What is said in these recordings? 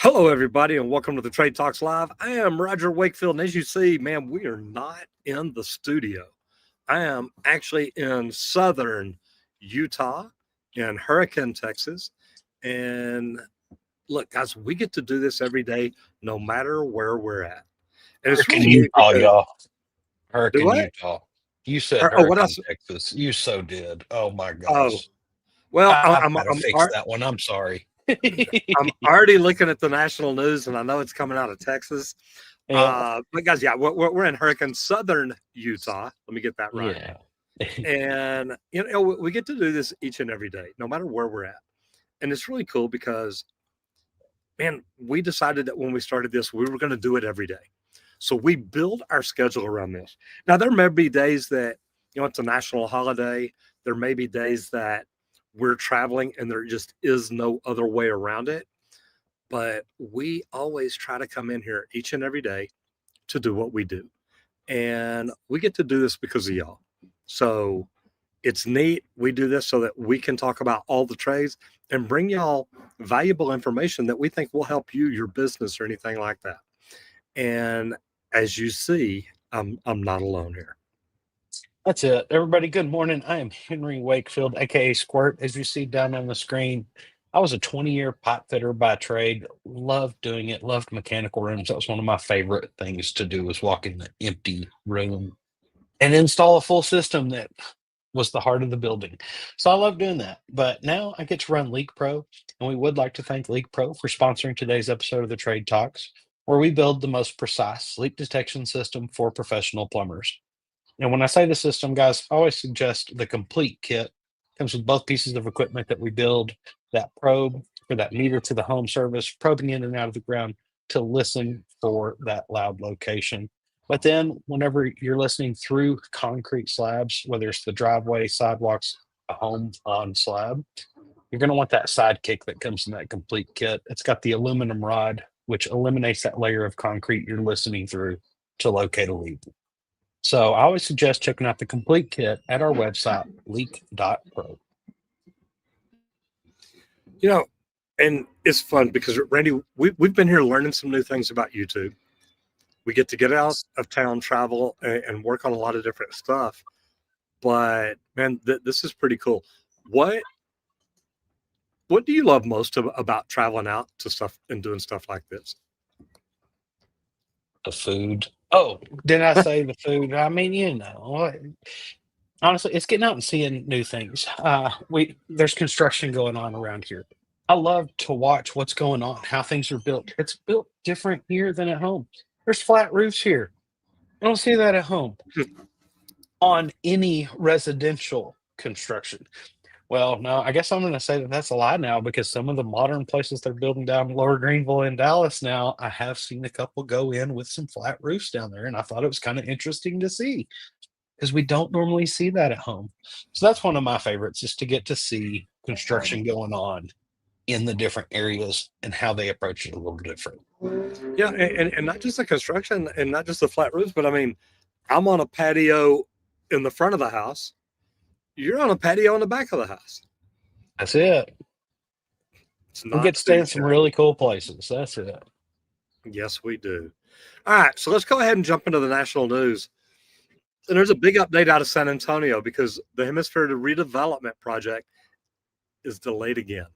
Hello, everybody, and welcome to the Trade Talks Live. I am Roger Wakefield, and as you see, man, we are not in the studio. I am actually in southern Utah, in Hurricane, Texas. And look, guys, we get to do this every day, no matter where we're at. And it's Hurricane really neat Utah, because y'all. do Hurricane what? Utah. You said Oh, what Hurricane else? Texas. You so did. Oh my Oh, gosh. well, I've got to fix that one. I'm sorry. I'm already looking at the national news, and I know it's coming out of Texas. Yeah. But guys, yeah, we're in Hurricane Southern Utah. Let me get that right. Yeah. And we get to do this each and every day, no matter where we're at. And it's really cool because, man, we decided that when we started this, we were going to do it every day. So we build our schedule around this. Now, there may be days that, it's a national holiday. There may be days that we're traveling and there just is no other way around it. But we always try to come in here each and every day to do what we do. And we get to do this because of y'all. So it's neat. We do this so that we can talk about all the trades and bring y'all valuable information that we think will help you, your business, or anything like that. And as you see, I'm not alone here. That's it. Everybody, good morning. I am Henry Wakefield, aka Squirt, as you see down on the screen. I was a 20-year pipe fitter by trade. Loved doing it, loved mechanical rooms. That was one of my favorite things to do was walk in the empty room and install a full system that was the heart of the building. So I love doing that. But now I get to run LeakPro, and we would like to thank LeakPro for sponsoring today's episode of the Trade Talks, where we build the most precise leak detection system for professional plumbers. And when I say the system, guys, I always suggest the complete kit. Comes with both pieces of equipment that we build, that probe for that meter to the home service, probing in and out of the ground to listen for that loud location. But then whenever you're listening through concrete slabs, whether it's the driveway, sidewalks, a home on slab, you're going to want that sidekick that comes in that complete kit. It's got the aluminum rod, which eliminates that layer of concrete you're listening through to locate a leak. So I always suggest checking out the complete kit at our website, leak.pro. You know, and it's fun because Randy, we've been here learning some new things about YouTube. We get to get out of town, travel, and work on a lot of different stuff. But man, this is pretty cool. What what do you love most about traveling out to stuff and doing stuff like this? The food. Oh, did I say the food? I mean, honestly, it's getting out and seeing new things. We There's construction going on around here. I love to watch what's going on, how things are built. It's built different here than at home. There's flat roofs here. I don't see that at home on any residential construction. Well, no, I guess I'm going to say that that's a lie now because some of the modern places they're building down in Lower Greenville in Dallas now, I have seen a couple go in with some flat roofs down there, and I thought it was kind of interesting to see because we don't normally see that at home. So that's one of my favorites is to get to see construction going on in the different areas and how they approach it a little different. Yeah, and not just the construction and not just the flat roofs, but I mean, I'm on a patio in the front of the house. You're on a patio in the back of the house. That's it. It's We get not to stay too in some shabby. really cool places. That's it. Yes, we do. All right, so let's go ahead and jump into the national news. And there's a big update out of San Antonio because the Hemisphere Redevelopment Project is delayed again.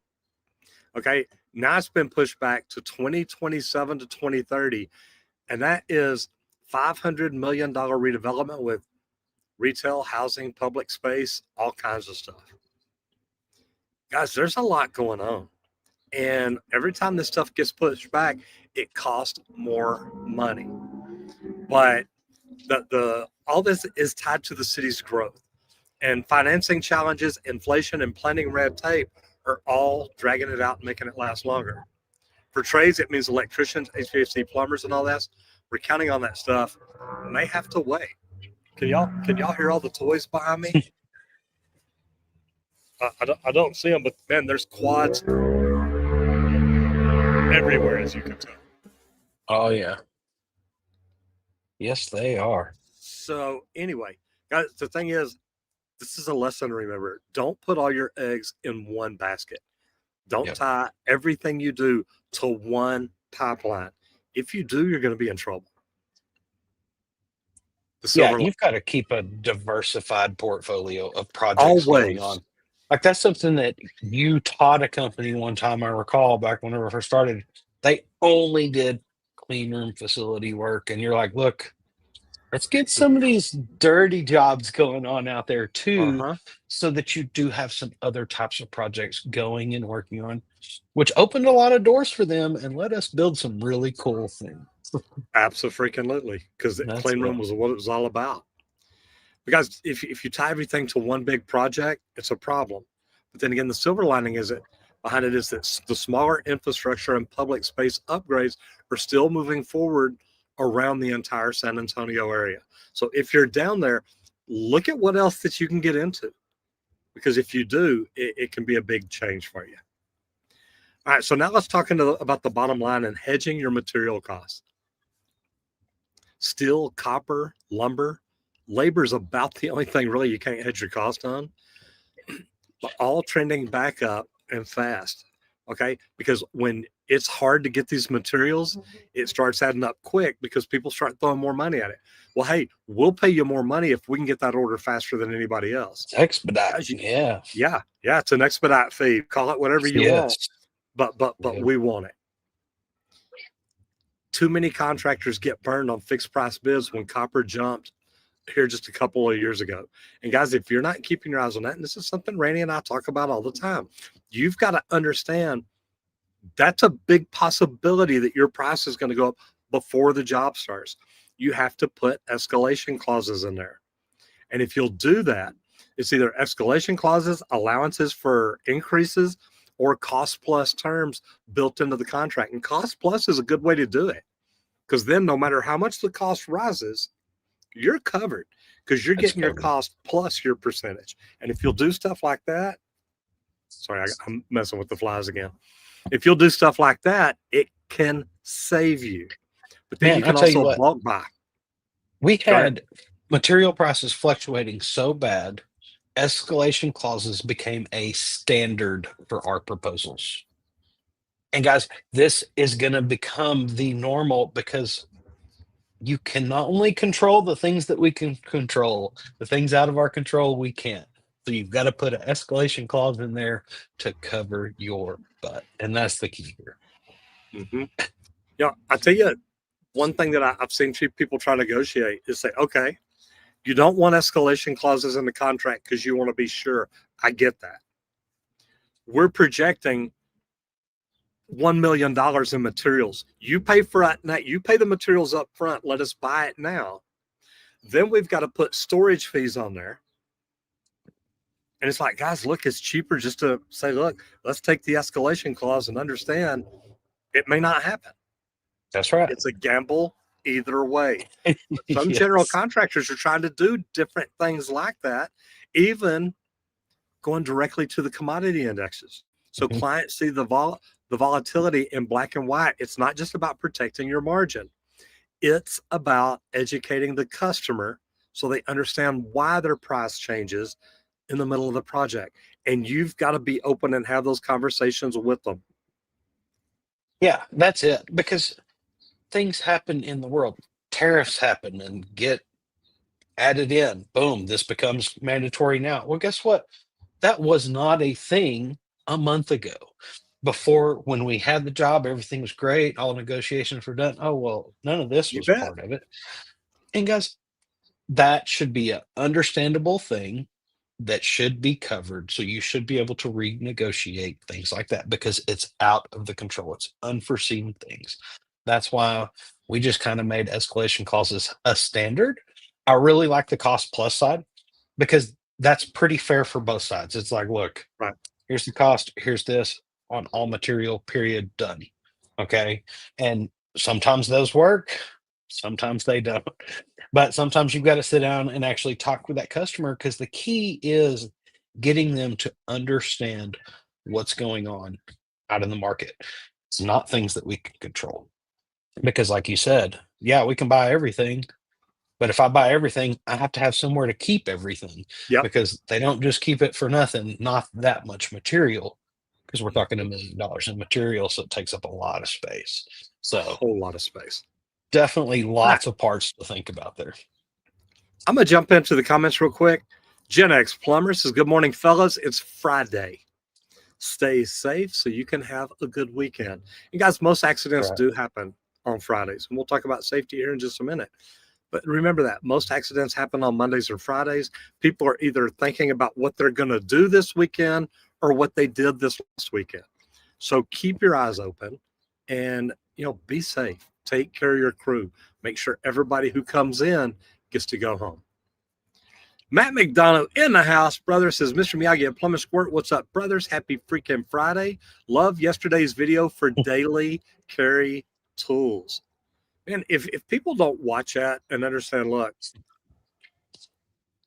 Okay, now it's been pushed back to 2027 to 2030, and that is $500 million redevelopment with retail, housing, public space, all kinds of stuff. Guys, there's a lot going on. And every time this stuff gets pushed back, it costs more money. But the all this is tied to the city's growth. And financing challenges, inflation, and planning red tape are all dragging it out and making it last longer. For trades, it means electricians, HVAC plumbers, and all that. We're counting on that stuff. May have to wait. Can y'all hear all the toys behind me? I don't see them, but man, there's quads everywhere, as you can tell. Oh, yeah. Yes, they are. So anyway, guys, the thing is, this is a lesson to remember. Don't put all your eggs in one basket. Don't Yep. tie everything you do to one pipeline. If you do, you're going to be in trouble. The Yeah, silver line. you've got to keep a diversified portfolio of projects going Always. on. Like that's something that you taught a company one time, I recall back whenever I first started. They only did clean room facility work. And you're like, look, let's get some of these dirty jobs going on out there too, Uh-huh. so that you do have some other types of projects going and working on, which opened a lot of doors for them and let us build some really cool things. Absolutely. Because the That's clean it. room was what it was all about. Because if you tie everything to one big project, it's a problem. But then again, the silver lining is it behind it is that the smaller infrastructure and public space upgrades are still moving forward around the entire San Antonio area. So if you're down there, look at what else that you can get into. Because if you do, it can be a big change for you. All right, so now let's talk about the bottom line and hedging your material costs. Steel, copper, lumber, labor is about the only thing really you can't hedge your cost on, but all trending back up and fast. Okay, because when it's hard to get these materials, it starts adding up quick because people start throwing more money at it. Well, hey, we'll pay you more money if we can get that order faster than anybody else. It's expedite. Guys, Yeah. yeah, it's an expedite fee. Call it whatever you want, Yes. but Yep. we want it. Too many contractors get burned on fixed price bids when copper jumped here just a couple of years ago. And guys, if you're not keeping your eyes on that, and this is something Randy and I talk about all the time, you've got to understand that's a big possibility that your price is going to go up before the job starts. You have to put escalation clauses in there. And if you'll do that, it's either escalation clauses, allowances for increases, or cost plus terms built into the contract. And cost plus is a good way to do it because then no matter how much the cost rises, you're covered because you're It's getting your covered. cost plus your percentage. And if you'll do stuff like that, sorry, I'm messing with the flies again. If you'll do stuff like that, it can save you. But then you Man, I can tell you also what, bulk buy. we Go ahead. had material prices fluctuating so bad, escalation clauses became a standard for our proposals. And guys, this is going to become the normal because you can not only control the things that we can control, the things out of our control we can't. So you've got to put an escalation clause in there to cover your butt. And that's the key here. Mm-hmm. Yeah, I tell you, one thing that I've seen people try to negotiate is say, okay, you don't want escalation clauses in the contract because you want to be sure. I get that. We're projecting $1 million in materials. You pay for it. You pay the materials up front. Let us buy it now. Then we've got to put storage fees on there. And it's like, guys, look, it's cheaper just to say, look, let's take the escalation clause and understand it may not happen. That's right. It's a gamble either way. But some general Yes. contractors are trying to do different things like that, even going directly to the commodity indexes. So Mhm. clients see the volatility in black and white. It's not just about protecting your margin. It's about educating the customer so they understand why their price changes in the middle of the project. And you've got to be open and have those conversations with them. Yeah, that's it. Because things happen in the world. Tariffs happen and get added in. Boom, this becomes mandatory now. Well, guess what? That was not a thing a month ago. Before, when we had the job, everything was great. All negotiations were done. Oh, well, none of this You was bet. part of it. And guys, that should be an understandable thing that should be covered. So you should be able to renegotiate things like that because it's out of the control. It's unforeseen things. That's why we just kind of made escalation clauses a standard. I really like the cost plus side because that's pretty fair for both sides. It's like, look, Right. here's the cost, here's this on all material, period, done. Okay. And sometimes those work, sometimes they don't. But sometimes you've got to sit down and actually talk with that customer because the key is getting them to understand what's going on out in the market. It's not things that we can control. Because, like you said, yeah, we can buy everything. But if I buy everything, I have to have somewhere to keep everything Yep. because they don't just keep it for nothing, not that much material. because we're talking $1 million in material, so it takes up a lot of space. A So whole lot of space. definitely All right. lots of parts to think about there. I'm going to jump into the comments real quick. Gen X Plumber says, good morning, fellas. It's Friday. Stay safe so you can have a good weekend. You guys, most accidents Right. do happen on Fridays. And we'll talk about safety here in just a minute. But remember that most accidents happen on Mondays or Fridays. People are either thinking about what they're going to do this weekend or what they did this last weekend. So keep your eyes open and, be safe. Take care of your crew. Make sure everybody who comes in gets to go home. Matt McDonough in the house, brother, says, Mr. Miyagi at Plumber Squirt, what's up, brothers? Happy freaking Friday. Love yesterday's video for daily carry tools. Man, if people don't watch that and understand, look,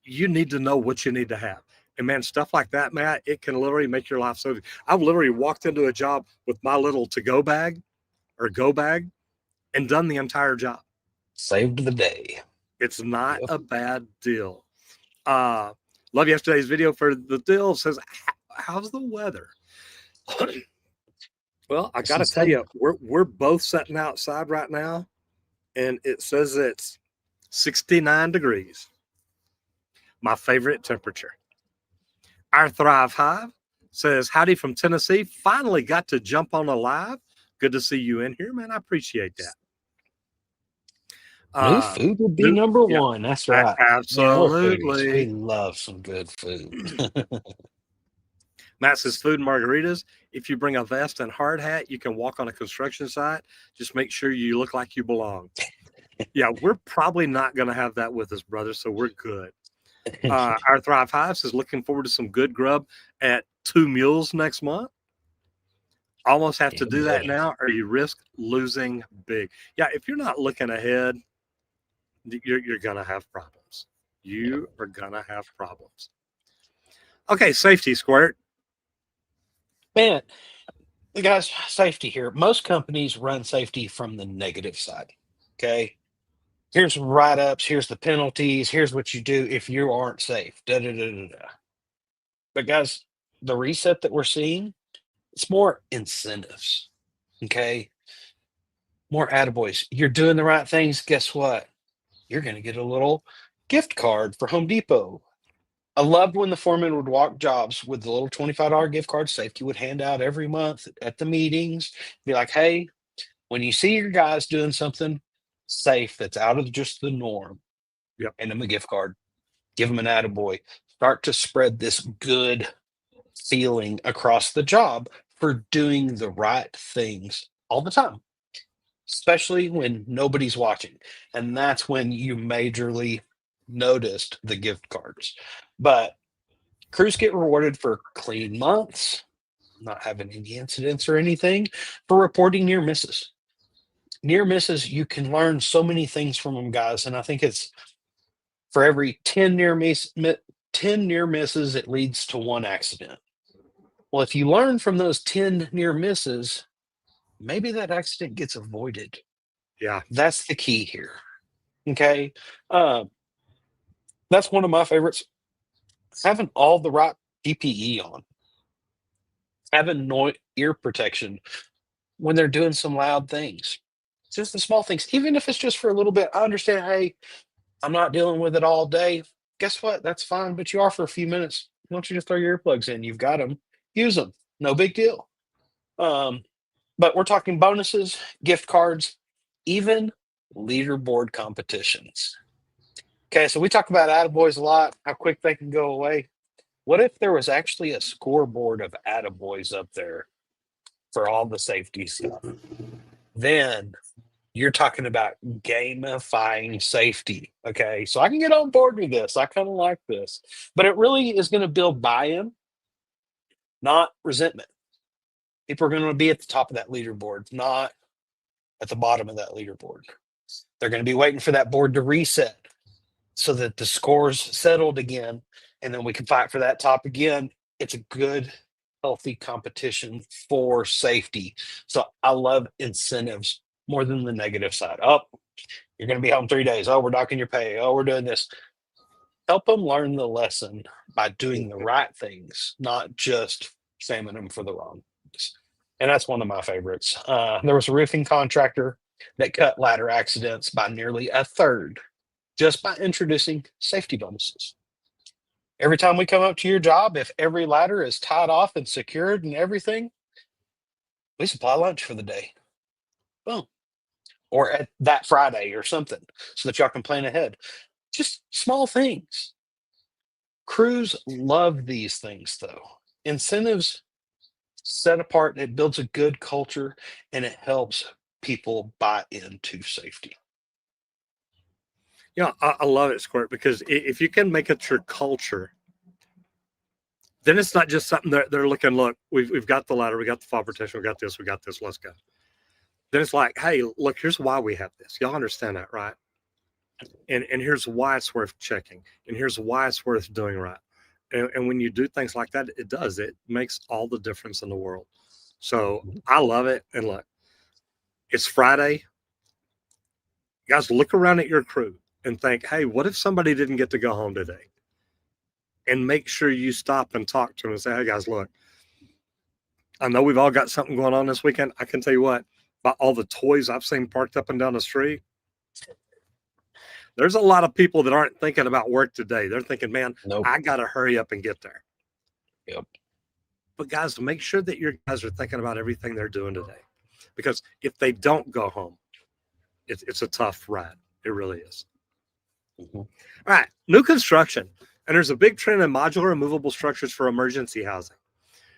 you need to know what you need to have. And man, stuff like that, Matt, it can literally make your life so. I've literally walked into a job with my little to-go bag or go bag and done the entire job. Saved the day. It's not a bad deal. Love yesterday's video for the deal. Says, how's the weather? Well, I got to tell you, we're both sitting outside right now, and it says it's 69 degrees. My favorite temperature. Our Thrive Hive says, howdy from Tennessee. Finally got to jump on a live. Good to see you in here, man. I appreciate that. New food would be number one. That's right. Absolutely. We love some good food. Matt says food and margaritas. If you bring a vest and hard hat, you can walk on a construction site. Just make sure you look like you belong. Yeah, we're probably not going to have that with us, brother, so we're good. Our Thrive Hive says looking forward to some good grub at Two Mules next month. Almost have to do that now, or you risk losing big. Yeah, if you're not looking ahead, you're going to have problems. You are going to have problems. Okay, safety, Squirt. Man, guys, safety here. Most companies run safety from the negative side. Okay. Here's write-ups, here's the penalties, here's what you do if you aren't safe. Da, da, da, da, da. But guys, the reset that we're seeing, it's more incentives. Okay. More attaboys. You're doing the right things. Guess what? You're going to get a little gift card for Home Depot. I loved when the foreman would walk jobs with the little $25 gift card safety would hand out every month at the meetings. Be like, hey, when you see your guys doing something safe that's out of just the norm, hand them a gift card, give them an attaboy, start to spread this good feeling across the job for doing the right things all the time, especially when nobody's watching. And that's when you majorly noticed the gift cards. But crews get rewarded for clean months, not having any incidents or anything, for reporting near misses. Near misses, you can learn so many things from them, guys. And I think it's for every 10 10 near misses, it leads to one accident. Well, if you learn from those 10 near misses, maybe that accident gets avoided. Yeah. That's the key here. Okay. That's one of my favorites. Having all the right PPE on, having ear protection when they're doing some loud things. Just the small things, even if it's just for a little bit. I understand, hey, I'm not dealing with it all day. Guess what? That's fine, but you are for a few minutes. Why don't you just throw your earplugs in? You've got them. Use them. No big deal. But we're talking bonuses, gift cards, even leaderboard competitions. Okay, so we talk about attaboys a lot, how quick they can go away. What if there was actually a scoreboard of attaboys up there for all the safety stuff? Then you're talking about gamifying safety. Okay, so I can get on board with this. I kind of like this, but it really is going to build buy-in, not resentment. People are going to be at the top of that leaderboard, not at the bottom of that leaderboard. They're going to be waiting for that board to reset so that the scores settled again, and then we can fight for that top again. It's a good, healthy competition for safety. So I love incentives more than the negative side. Oh, you're going to be home 3 days. Oh, we're docking your pay. Oh, we're doing this. Help them learn the lesson by doing the right things, not just shaming them for the wrong. And that's one of my favorites. There was a roofing contractor that cut ladder accidents by nearly a third just by introducing safety bonuses. Every time we come up to your job, if every ladder is tied off and secured and everything, we supply lunch for the day. Boom. Or at that Friday or something so that y'all can plan ahead. Just small things. Crews love these things, though. Incentives set apart, it builds a good culture and it helps people buy into safety. Yeah, I love it, Squirt, because if you can make it your culture, then it's not just something they're looking, look, we've got the ladder, we got the fall protection, we got this, let's go. Then it's like, hey, look, here's why we have this. Y'all understand that, right? And here's why it's worth checking. And here's why it's worth doing right. And when you do things like that, it makes all the difference in the world. So I love it. And look, it's Friday. Guys, look around at your crew and think, hey, what if somebody didn't get to go home today? And make sure you stop and talk to them and say, hey, guys, look, I know we've all got something going on this weekend. I can tell you what, by all the toys I've seen parked up and down the street, there's a lot of people that aren't thinking about work today. They're thinking, man, Nope. I got to hurry up and get there. Yep. But guys, make sure that your guys are thinking about everything they're doing today. Because if they don't go home, it's a tough ride. It really is. Mm-hmm. All right, new construction. And there's a big trend in modular and movable structures for emergency housing.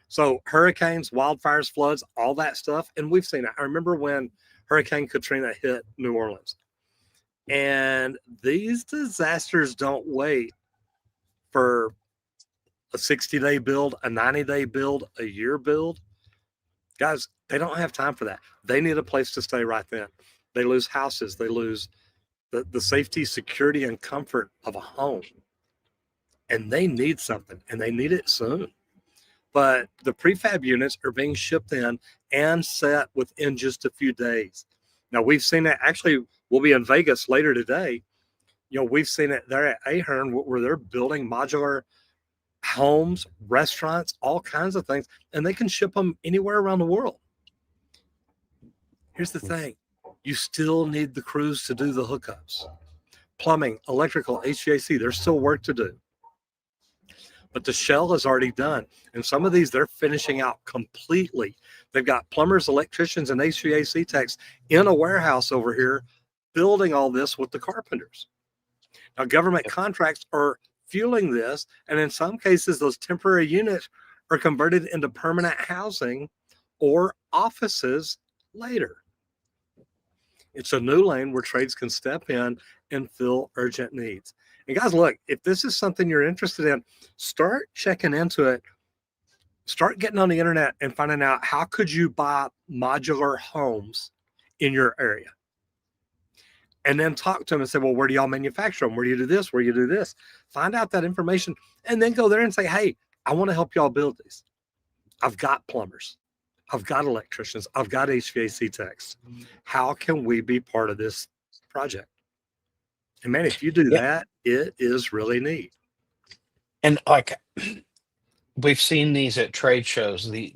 So hurricanes, wildfires, floods, all that stuff. And we've seen it. I remember when Hurricane Katrina hit New Orleans. And these disasters don't wait for a 60-day build, a 90-day build, a year build. Guys, they don't have time for that. They need a place to stay right then. They lose houses. They lose the safety, security, and comfort of a home. And they need something, and they need it soon. But the prefab units are being shipped in and set within just a few days. Now, we've seen it. Actually, we'll be in Vegas later today. You know, we've seen it there at Ahern where they're building modular homes, restaurants, all kinds of things, and they can ship them anywhere around the world. Here's the thing. You still need the crews to do the hookups. Plumbing, electrical, HVAC, there's still work to do. But the shell is already done. And some of these, they're finishing out completely. They've got plumbers, electricians, and HVAC techs in a warehouse over here building all this with the carpenters. Now, government contracts are fueling this. And in some cases, those temporary units are converted into permanent housing or offices later. It's a new lane where trades can step in and fill urgent needs. And guys, look, if this is something you're interested in, start checking into it. Start getting on the internet and finding out how could you buy modular homes in your area. And then talk to them and say, well, where do y'all manufacture them? Where do you do this? Where do you do this? Find out that information and then go there and say, hey, I want to help y'all build these. I've got plumbers. I've got electricians. I've got HVAC techs. How can we be part of this project? And man, if you do that, it is really neat. And like we've seen these at trade shows, the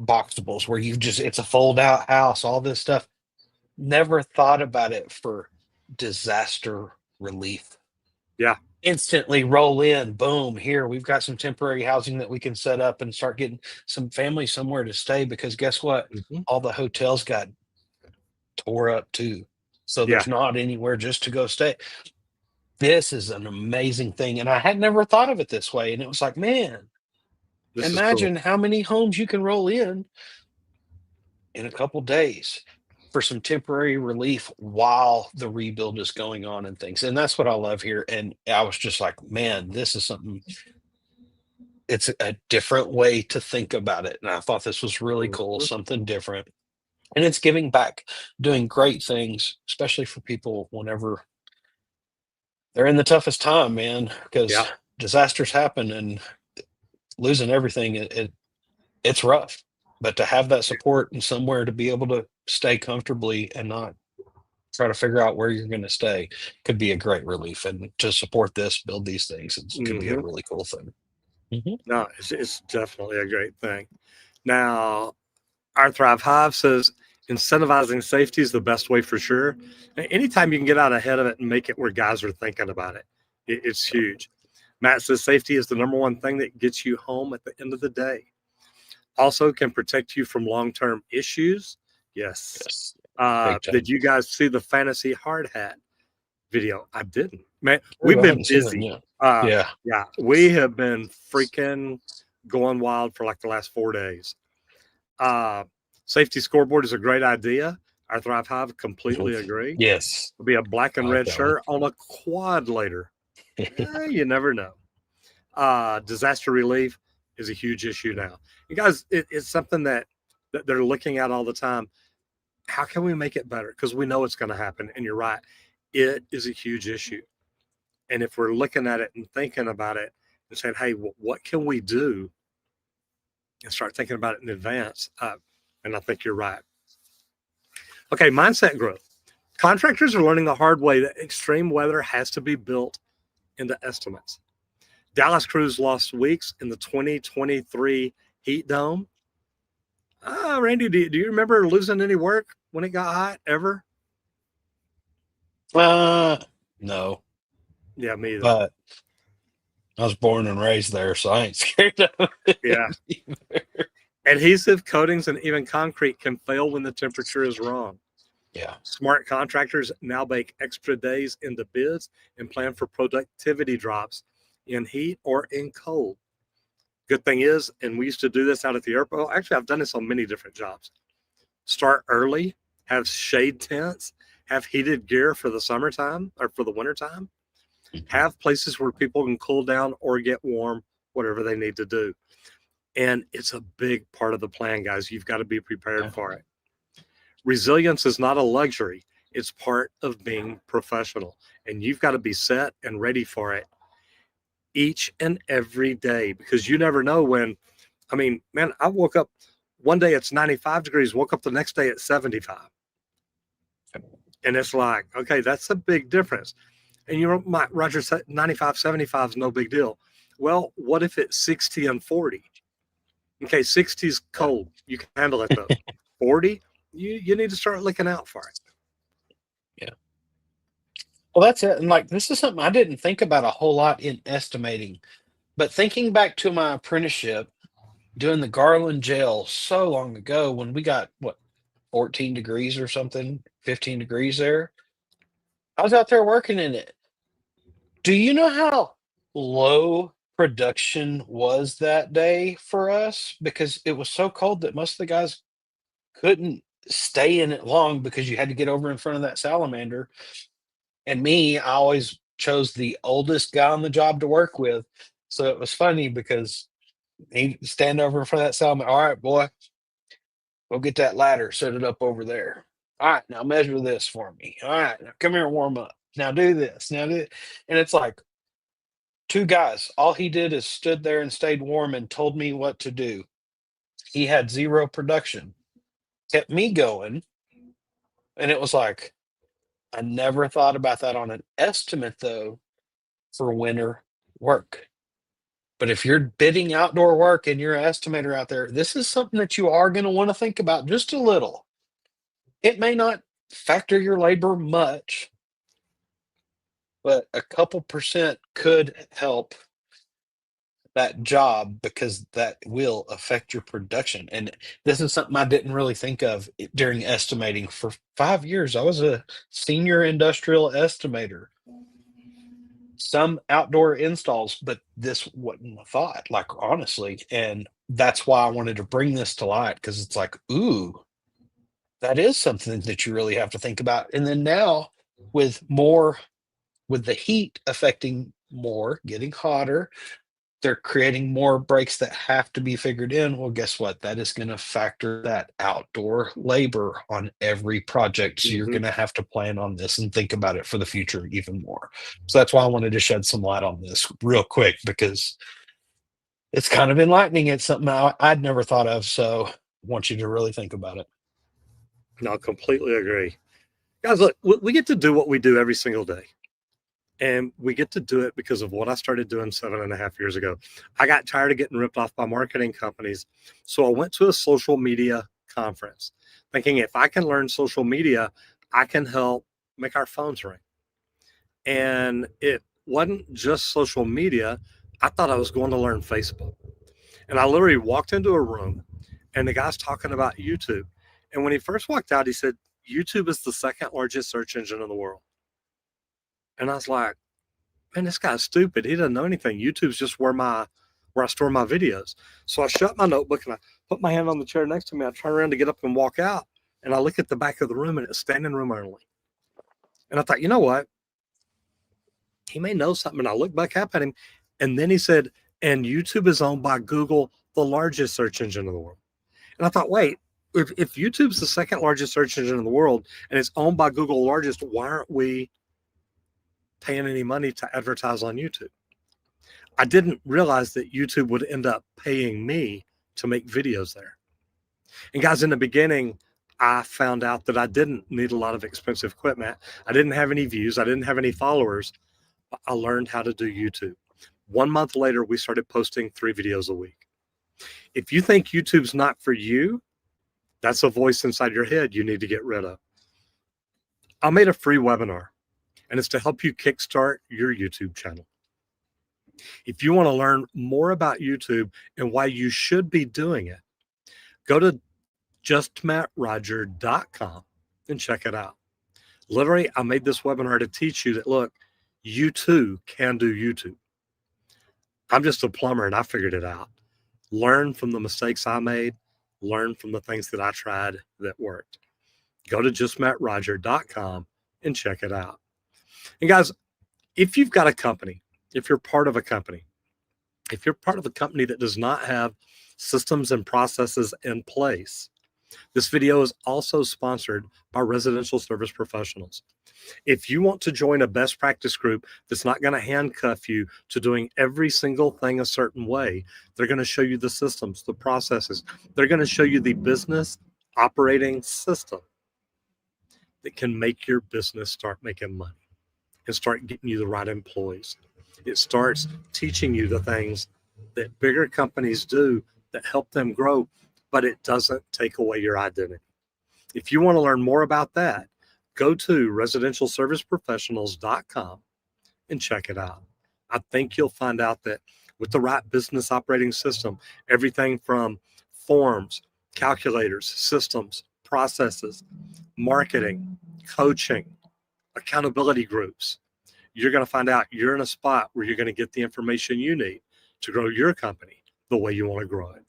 boxables where it's a fold out house, all this stuff. Never thought about it for disaster relief. Yeah. Instantly roll in, boom, here we've got some temporary housing that we can set up and start getting some families somewhere to stay, because guess what? Mm-hmm. All the hotels got tore up too. So there's not anywhere just to go stay. This is an amazing thing. And I had never thought of it this way. And it was like, man, imagine how many homes you can roll in a couple days for some temporary relief while the rebuild is going on and things. And that's what I love here. And I was just like, man, this is something, it's a different way to think about it. And I thought this was really cool, something different. And it's giving back, doing great things, especially for people whenever they're in the toughest time, man, because disasters happen and losing everything, it's rough. But to have that support and somewhere to be able to stay comfortably and not try to figure out where you're going to stay could be a great relief. And to support this, build these things, it could be a really cool thing. No, it's definitely a great thing. Now, Our Thrive Hive says incentivizing safety is the best way for sure. Anytime you can get out ahead of it and make it where guys are thinking about it, it's huge. Matt says safety is the number one thing that gets you home at the end of the day. Also can protect you from long-term issues. Yes. Yes. Big time. Did you guys see the fantasy hard hat video? I didn't. Man, Oh, we've I been haven't seen them busy. yet. Yeah, Yeah. we have been freaking going wild for like the last 4 days. Safety scoreboard is a great idea. Our Thrive Hive completely agree. Yes. It'll be a black and I like red that shirt on a quad later. You never know. Disaster relief is a huge issue now. You guys, it's something that they're looking at all the time. How can we make it better? Because we know it's going to happen. And you're right. It is a huge issue. And if we're looking at it and thinking about it and saying, hey, what can we do? And start thinking about it in advance. And I think you're right. Okay, mindset growth. Contractors are learning the hard way that extreme weather has to be built into estimates. Dallas crews lost weeks in the 2023 heat dome. Randy, do you remember losing any work when it got hot ever? No, Yeah, me either. but I was born and raised there, so I ain't scared of it. Yeah. Adhesive coatings and even concrete can fail when the temperature is wrong. Yeah. Smart contractors now bake extra days into bids and plan for productivity drops in heat or in cold. Good thing is, and we used to do this out at the airport. Actually, I've done this on many different jobs. Start early, have shade tents, have heated gear for the summertime or for the wintertime. Have places where people can cool down or get warm, whatever they need to do. And it's a big part of the plan, guys. You've got to be prepared for it. Resilience is not a luxury. It's part of being professional. And you've got to be set and ready for it each and every day, because you never know when. I mean, man, I woke up one day it's 95 degrees, woke up the next day at 75. And it's like, okay, that's a big difference. And you know, Roger said 95, 75 is no big deal. Well, what if it's 60 and 40? Okay, 60 is cold. You can handle it though. 40, you need to start looking out for it. Yeah. Well, that's it. And like, this is something I didn't think about a whole lot in estimating, but thinking back to my apprenticeship doing the Garland jail so long ago when we got what, 14 degrees or something, 15 degrees there. I was out there working in it. Do you know how low production was that day for us? Because it was so cold that most of the guys couldn't stay in it long because you had to get over in front of that salamander. And me, I always chose the oldest guy on the job to work with. So it was funny because he'd stand over in front of that salamander. All right, boy, go get that ladder, set it up over there. All right, now measure this for me. All right, now come here and warm up. Now do this. Now do it. And it's like two guys. All he did is stood there and stayed warm and told me what to do. He had zero production, kept me going. And it was like, I never thought about that on an estimate though for winter work. But if you're bidding outdoor work and you're an estimator out there, this is something that you are going to want to think about just a little. It may not factor your labor much, but a couple percent could help that job because that will affect your production. And this is something I didn't really think of during estimating. For 5 years, I was a senior industrial estimator. Some outdoor installs, but this wasn't a thought, like honestly. And that's why I wanted to bring this to light because it's like, ooh, that is something that you really have to think about. And then now with more, with the heat affecting more, getting hotter, they're creating more breaks that have to be figured in. Well, guess what? That is going to factor that outdoor labor on every project. So you're going to have to plan on this and think about it for the future even more. So that's why I wanted to shed some light on this real quick because it's kind of enlightening. It's something I'd never thought of. So I want you to really think about it. No, completely agree. Guys, look, we get to do what we do every single day. And we get to do it because of what I started doing 7.5 years ago. I got tired of getting ripped off by marketing companies. So I went to a social media conference, thinking if I can learn social media, I can help make our phones ring. And it wasn't just social media. I thought I was going to learn Facebook. And I literally walked into a room and the guy's talking about YouTube. And when he first walked out, he said, YouTube is the second largest search engine in the world. And I was like, man, this guy's stupid. He doesn't know anything. YouTube's just where I store my videos. So I shut my notebook and I put my hand on the chair next to me. I turn around to get up and walk out. And I look at the back of the room and it's standing room only. And I thought, you know what? He may know something. And I looked back up at him. And then he said, and YouTube is owned by Google, the largest search engine in the world. And I thought, wait, if YouTube's the second largest search engine in the world and it's owned by Google, the largest, why aren't we paying any money to advertise on YouTube? I didn't realize that YouTube would end up paying me to make videos there. And guys, in the beginning, I found out that I didn't need a lot of expensive equipment. I didn't have any views. I didn't have any followers. But I learned how to do YouTube. 1 month later, we started posting 3 videos a week. If you think YouTube's not for you, that's a voice inside your head you need to get rid of. I made a free webinar, and it's to help you kickstart your YouTube channel. If you want to learn more about YouTube and why you should be doing it, go to justmattroger.com and check it out. Literally, I made this webinar to teach you that, look, you too can do YouTube. I'm just a plumber and I figured it out. Learn from the mistakes I made, learn from the things that I tried that worked. Go to justmattroger.com and check it out. And guys, if you've got a company, if you're part of a company, if you're part of a company that does not have systems and processes in place, this video is also sponsored by Residential Service Professionals. If you want to join a best practice group that's not going to handcuff you to doing every single thing a certain way, they're going to show you the systems, the processes. They're going to show you the business operating system that can make your business start making money and start getting you the right employees. It starts teaching you the things that bigger companies do that help them grow, but it doesn't take away your identity. If you want to learn more about that, go to residentialserviceprofessionals.com and check it out. I think you'll find out that with the right business operating system, everything from forms, calculators, systems, processes, marketing, coaching, accountability groups, you're going to find out you're in a spot where you're going to get the information you need to grow your company the way you want to grow it.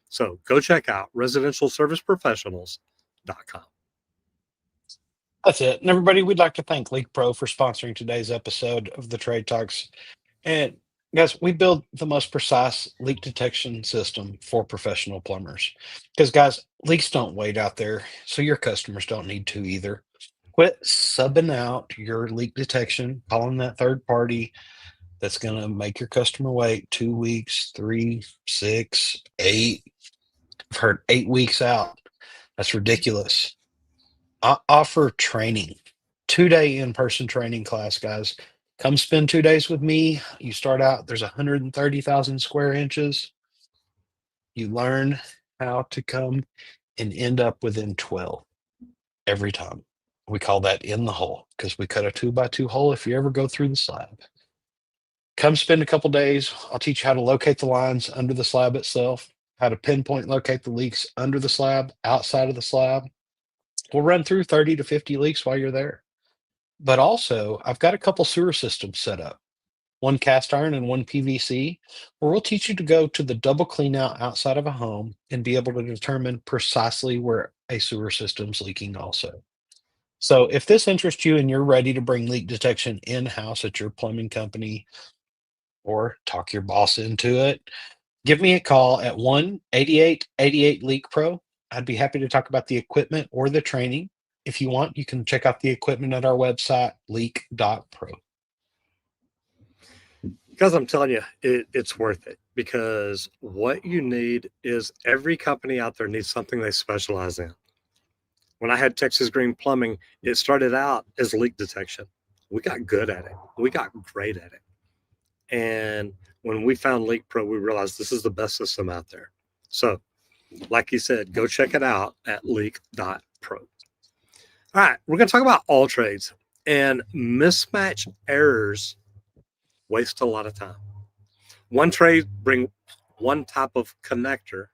So go check out residentialserviceprofessionals.com. That's it. And everybody, we'd like to thank LeakPro for sponsoring today's episode of the Trade Talks. And guys, we build the most precise leak detection system for professional plumbers. Because guys, leaks don't wait out there, so your customers don't need to either. Quit subbing out your leak detection, calling that third party that's going to make your customer wait 2 weeks, 3, 6, 8. I've heard 8 weeks out. That's ridiculous. I offer training, 2-day in-person training class, guys. Come spend 2 days with me. You start out, there's 130,000 square inches. You learn how to come and end up within 12 every time. We call that in the hole because we cut a 2x2 hole if you ever go through the slab. Come spend a couple days. I'll teach you how to locate the lines under the slab itself, how to pinpoint locate the leaks under the slab, outside of the slab. We'll run through 30 to 50 leaks while you're there. But also, I've got a couple sewer systems set up, one cast iron and one PVC, where we'll teach you to go to the double clean out outside of a home and be able to determine precisely where a sewer system's leaking also. So if this interests you and you're ready to bring leak detection in-house at your plumbing company or talk your boss into it, give me a call at 1-8888-LEAK-PRO. I'd be happy to talk about the equipment or the training. If you want, you can check out the equipment at our website, leak.pro. Because I'm telling you, it's worth it, because what you need is every company out there needs something they specialize in. When I had Texas Green Plumbing, it started out as leak detection. We got good at it. We got great at it. And when we found LeakPro, we realized this is the best system out there. So Like you said, go check it out at leak.pro. All right, we're going to talk about all trades, and mismatch errors waste a lot of time. One trade brings one type of connector,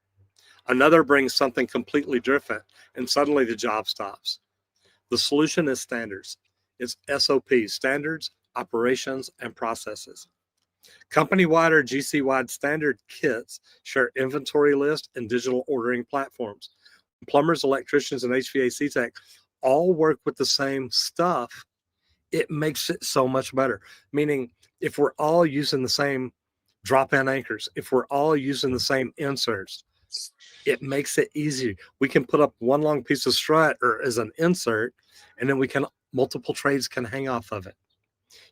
another brings something completely different, and suddenly the job stops. The solution is standards. It's SOPs, standards, operations, and processes. Company-wide or GC-wide standard kits share inventory lists and digital ordering platforms. Plumbers, electricians, and HVAC tech all work with the same stuff. It makes it so much better. Meaning, if we're all using the same drop-in anchors, if we're all using the same inserts, it makes it easier. We can put up one long piece of strut or as an insert, and then multiple trades can hang off of it.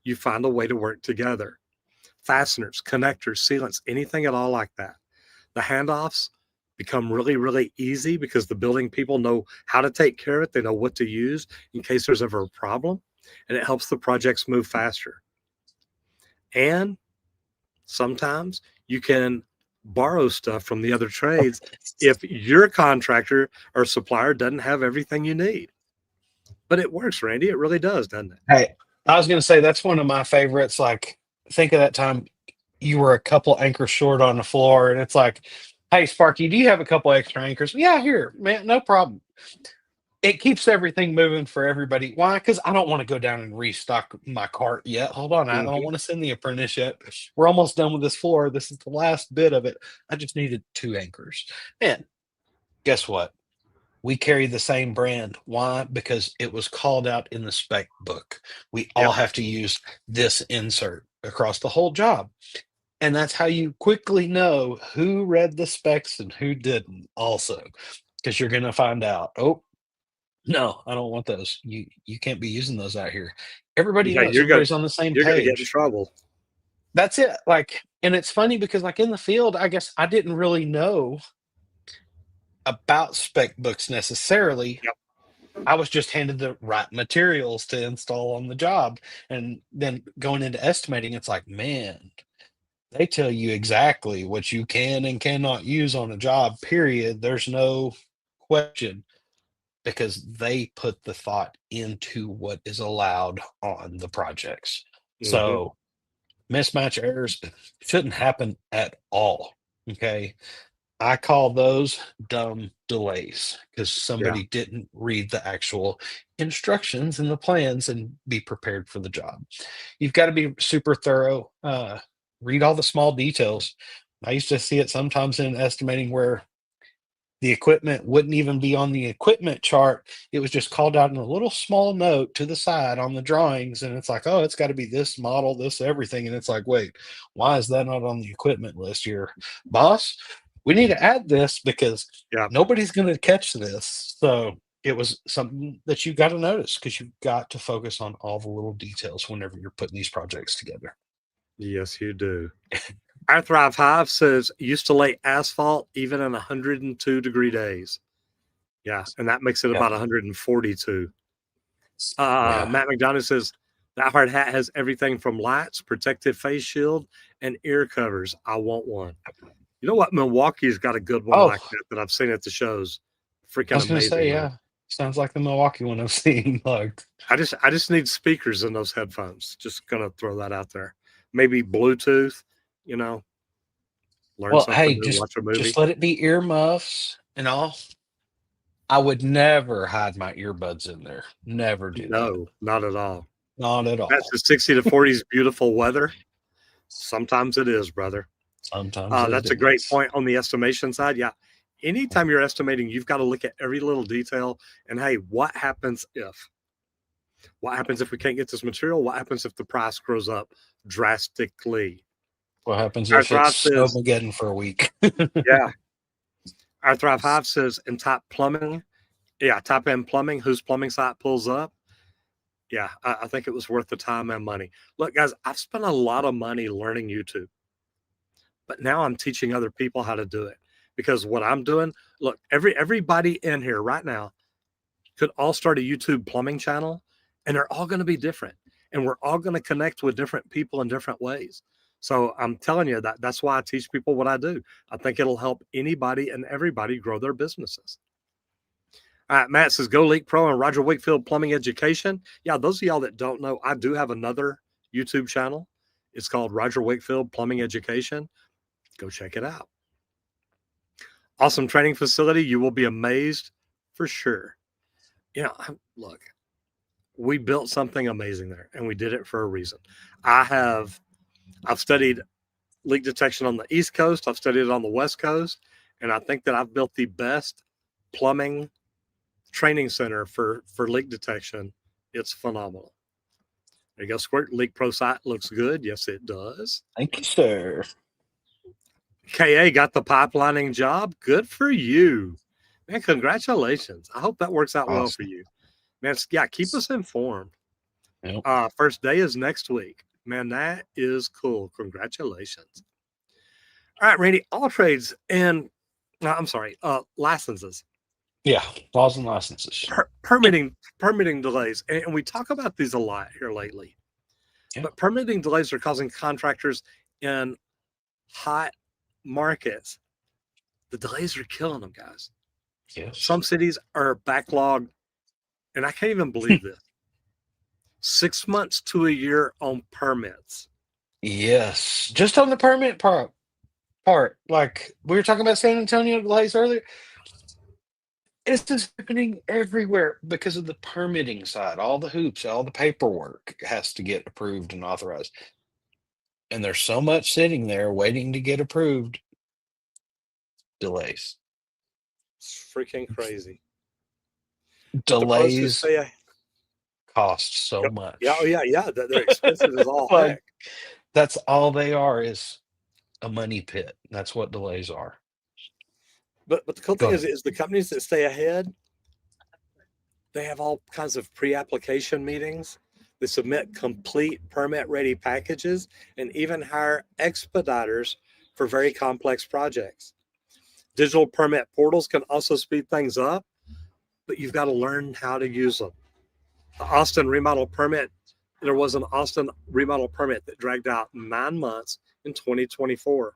You find a way to work together. Fasteners, connectors, sealants, anything at all like that. The handoffs become really, really easy because the building people know how to take care of it. They know what to use in case there's ever a problem, and it helps the projects move faster. And sometimes you can borrow stuff from the other trades if your contractor or supplier doesn't have everything you need. But it works, Randy. It really does, doesn't it? Hey, I was going to say that's one of my favorites. Like, think of that time you were a couple anchors short on the floor, and it's like, "Hey, Sparky, do you have a couple extra anchors?" "Yeah, here, man, no problem." It keeps everything moving for everybody. Why? Because I don't want to go down and restock my cart yet. Hold on, I don't Mm-hmm. want to send the apprentice yet. We're almost done with this floor. This is the last bit of it. I just needed 2 anchors. And guess what? We carry the same brand. Why? Because it was called out in the spec book. We all Yep. have to use this insert across the whole job. And that's how you quickly know who read the specs and who didn't, also. Because you're going to find out, oh, no, I don't want those. You can't be using those out here. Everybody Yeah, knows. Everybody's on the same you're gonna get in page. trouble. That's it. Like, and it's funny because like in the field, I guess I didn't really know about spec books necessarily. Yep. I was just handed the right materials to install on the job. And then going into estimating, it's like, man, they tell you exactly what you can and cannot use on a job, period. There's no question because they put the thought into what is allowed on the projects. Mm-hmm. So mismatch errors shouldn't happen at all. Okay. I call those dumb delays because Yeah. somebody didn't read the actual instructions and the plans and be prepared for the job. You've got to be super thorough, read all the small details. I used to see it sometimes in estimating where the equipment wouldn't even be on the equipment chart. It was just called out in a little small note to the side on the drawings. And it's like, oh, it's got to be this model, this everything. And it's like, wait, why is that not on the equipment list here? Boss, we need to add this because Yeah. nobody's going to catch this. So it was something that you got to notice because you've got to focus on all the little details whenever you're putting these projects together. Yes, you do. Our Thrive Hive says used to lay asphalt even in 102-degree days. Yeah, and that makes it Yeah. about 142. Yeah. Matt McDonough says that hard hat has everything from lights, protective face shield, and ear covers. I want one. You know what? Milwaukee's got a good one Oh, like that I've seen at the shows. I Freaking was going to say, amazing, man. yeah. Sounds like the Milwaukee one I've seen. Like, I just need speakers in those headphones. Just gonna throw that out there. Maybe Bluetooth, you know, learn well, something hey, new, watch a just movie. let it be earmuffs and all. I would never hide my earbuds in there. Never do that. No, not at all. Not at That's all. the 60 to 40s beautiful weather. Sometimes it is, brother. Sometimes it That's a great is. point on the estimation side. Yeah. Anytime you're estimating, you've got to look at every little detail and hey, what happens if? What happens if we can't get this material? What happens if the price grows up drastically? What happens Our if it's Thrive says, snowmageddon for a week? yeah. Our Thrive Hive says in type plumbing, yeah, type in plumbing, whose plumbing site pulls up. Yeah, I think it was worth the time and money. Look, guys, I've spent a lot of money learning YouTube, but now I'm teaching other people how to do it because what I'm doing, look, everybody in here right now could all start a YouTube plumbing channel and they're all going to be different and we're all going to connect with different people in different ways. So I'm telling you that's why I teach people what I do. I think it'll help anybody and everybody grow their businesses. All right, Matt says, go LeakPro and Roger Wakefield Plumbing Education. Yeah, those of y'all that don't know, I do have another YouTube channel. It's called Roger Wakefield Plumbing Education. Go check it out. Awesome training facility. You will be amazed for sure. Look, we built something amazing there, and we did it for a reason. I've studied leak detection on the East Coast. I've studied it on the West Coast, and I think that I've built the best plumbing training center for leak detection. It's phenomenal. There you go, Squirt. LeakPro site looks good. Yes, it does. Thank you, sir. KA got the pipelining job. Good for you, man. Congratulations. I hope that works out well for you, man. Yeah, keep us informed. Yep. First day is next week, man. That is cool. Congratulations. All right, Randy. All trades and licenses. Yeah, laws and licenses. Permitting delays, and we talk about these a lot here lately. Yeah. But permitting delays are causing contractors in hot markets. The delays are killing them, guys. Yes. Some cities are backlogged, and I can't even believe this. 6 months to a year on permits. Yes, just on the permit part. Like we were talking about San Antonio delays earlier. It's just happening everywhere because of the permitting side. All the hoops, all the paperwork has to get approved and authorized. And there's so much sitting there waiting to get approved. Delays. It's freaking crazy. Delays cost so much. Yeah, yeah. They're expensive as all Like, heck. that's all they are, is a money pit. That's what delays are. But the cool thing is the companies that stay ahead, they have all kinds of pre-application meetings. They submit complete permit-ready packages and even hire expediters for very complex projects. Digital permit portals can also speed things up, but you've got to learn how to use them. The Austin remodel permit, there was an Austin remodel permit that dragged out 9 months in 2024.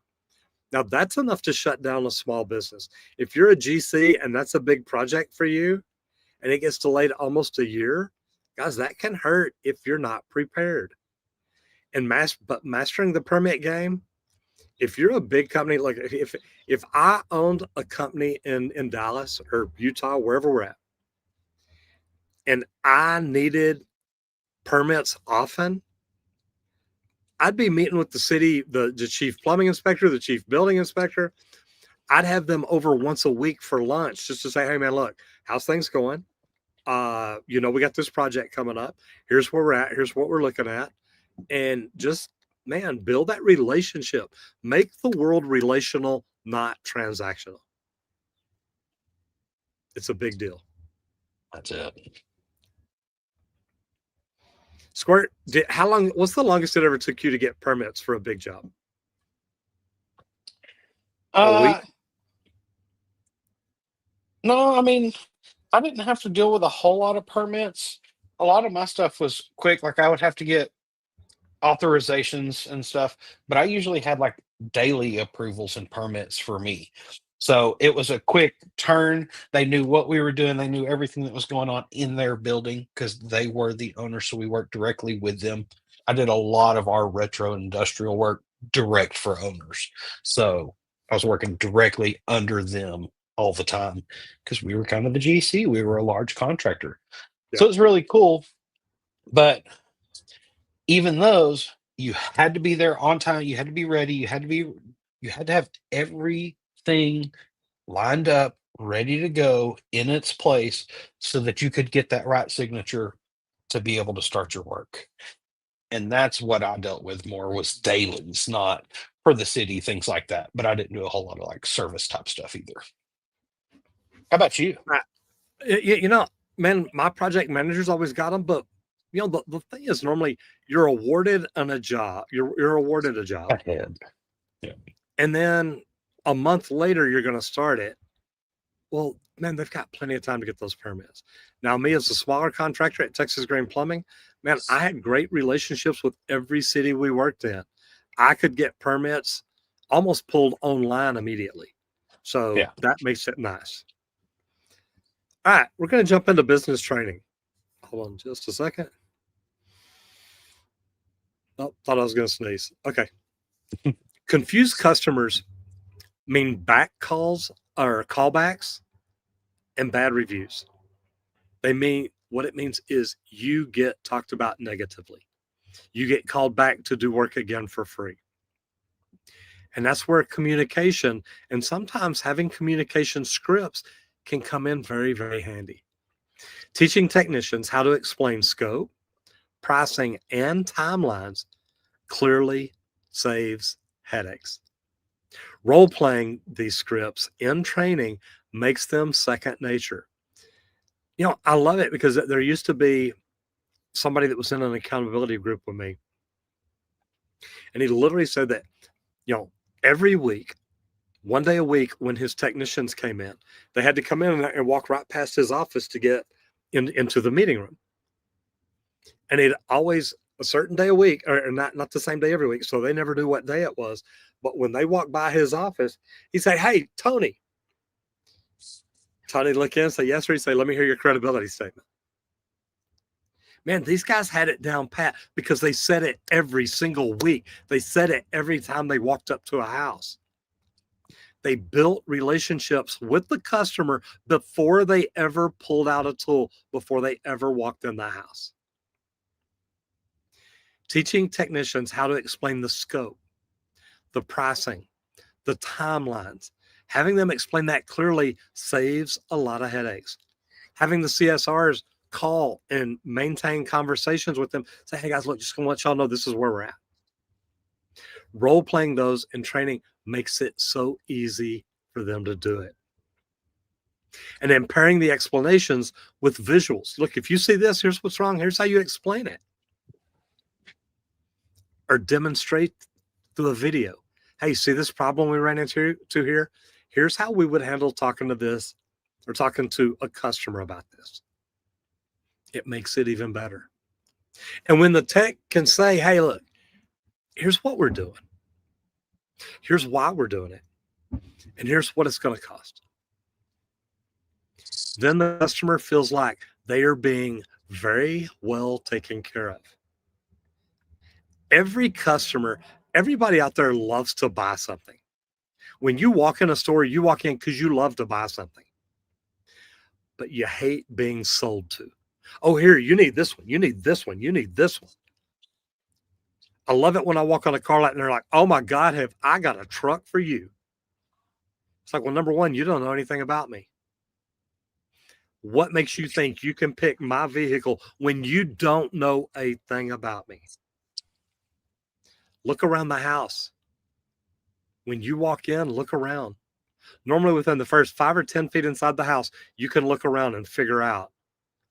Now, that's enough to shut down a small business. If you're a GC and that's a big project for you and it gets delayed almost a year, guys, that can hurt if you're not prepared. And mastering the permit game, if you're a big company, like if I owned a company in Dallas or Utah, wherever we're at, and I needed permits often, I'd be meeting with the city, the chief plumbing inspector, the chief building inspector. I'd have them over once a week for lunch just to say, hey, man, look, how's things going? We got this project coming up. Here's where we're at. Here's what we're looking at. And just, man, build that relationship. Make the world relational, not transactional. It's a big deal. That's it. Squirt, what's the longest it ever took you to get permits for a big job? A week? No, I mean, I didn't have to deal with a whole lot of permits. A lot of my stuff was quick. Like I would have to get authorizations and stuff, but I usually had like daily approvals and permits for me. So it was a quick turn. They knew what we were doing. They knew everything that was going on in their building because they were the owner. So we worked directly with them. I did a lot of our retro industrial work direct for owners. So I was working directly under them all the time because we were kind of the GC. We were a large contractor. Yeah. So it was really cool. But even those, you had to be there on time. You had to be ready. You had to have everything lined up, ready to go in its place so that you could get that right signature to be able to start your work. And that's what I dealt with more, was dailies, not for the city, things like that. But I didn't do a whole lot of like service type stuff either. How about you? Man, my project managers always got them, but the thing is, normally you're awarded a job. You're awarded a job. Ahead. Yeah. And then a month later, you're going to start it. Well, man, they've got plenty of time to get those permits. Now, me as a smaller contractor at Texas Grain Plumbing, man, I had great relationships with every city we worked in. I could get permits almost pulled online immediately. So Yeah. that makes it nice. All right, we're going to jump into business training. Hold on just a second. Oh, thought I was going to sneeze. Okay. Confused customers mean back calls or callbacks and bad reviews. They mean what it means is you get talked about negatively. You get called back to do work again for free. And that's where communication and sometimes having communication scripts can come in very, very handy. Teaching technicians how to explain scope, pricing, and timelines clearly saves headaches. Role playing these scripts in training makes them second nature. I love it because there used to be somebody that was in an accountability group with me, and he literally said that, every week, one day a week, when his technicians came in, they had to come in and walk right past his office to get into the meeting room. And it always a certain day a week, or not the same day every week, so they never knew what day it was. But when they walked by his office, he said, "Hey, Tony." Tony look in and say, "Yes, sir." He say, "Let me hear your credibility statement." Man, these guys had it down pat because they said it every single week. They said it every time they walked up to a house. They built relationships with the customer before they ever pulled out a tool, before they ever walked in the house. Teaching technicians how to explain the scope, the pricing, the timelines, having them explain that clearly saves a lot of headaches. Having the CSRs call and maintain conversations with them, say, "Hey guys, look, just gonna let y'all know this is where we're at." Role playing those in training makes it so easy for them to do it. And then pairing the explanations with visuals. Look, if you see this, here's what's wrong. Here's how you explain it. Or demonstrate through a video. Hey, see this problem we ran into here? Here's how we would handle talking to this or talking to a customer about this. It makes it even better. And when the tech can say, "Hey, look, here's what we're doing. Here's why we're doing it. And here's what it's going to cost." Then the customer feels like they are being very well taken care of. Every customer, everybody out there loves to buy something. When you walk in a store, you walk in because you love to buy something, but you hate being sold to. "Oh, here, you need this one. You need this one. You need this one." I love it when I walk on a car lot and they're like, "Oh my God, have I got a truck for you?" It's like, well, number one, you don't know anything about me. What makes you think you can pick my vehicle when you don't know a thing about me? Look around the house. When you walk in, look around. Normally, within the first 5 or 10 feet inside the house, you can look around and figure out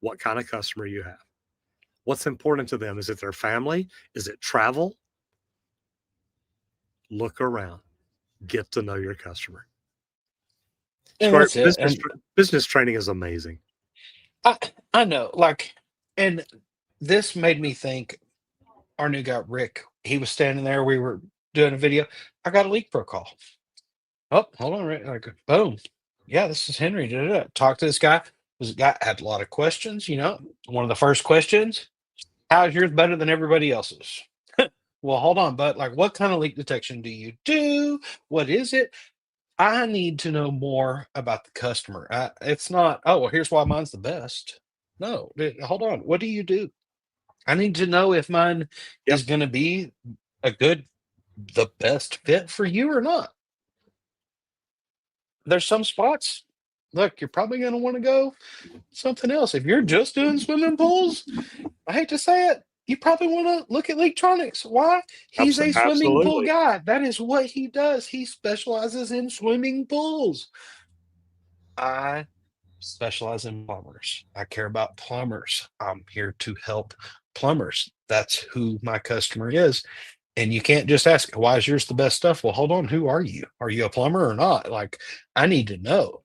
what kind of customer you have. What's important to them? Is it their family? Is it travel? Look around. Get to know your customer. And Squirt, that's it. And business training is amazing. I know, and this made me think our new guy, Rick, he was standing there. We were doing a video. I got a LeakPro call. Oh, hold on, Rick. Like, boom. Yeah, this is Henry. Da, da, da. Talk to this guy. This guy had a lot of questions. One of the first questions: how's yours better than everybody else's? Well, hold on, but what kind of leak detection do you do? What is it? I need to know more about the customer. It's not, oh, well, here's why mine's the best. No, hold on. What do you do? I need to know if mine Yep, is going to be the best fit for you or not. There's some spots. Look, you're probably going to want to go something else. If you're just doing swimming pools, I hate to say it, you probably want to look at electronics. Why? He's a swimming pool absolutely. guy. That is what he does. He specializes in swimming pools. I specialize in plumbers. I care about plumbers. I'm here to help plumbers. That's who my customer is. And you can't just ask, why is yours the best stuff? Well, hold on. Who are you? Are you a plumber or not? I need to know.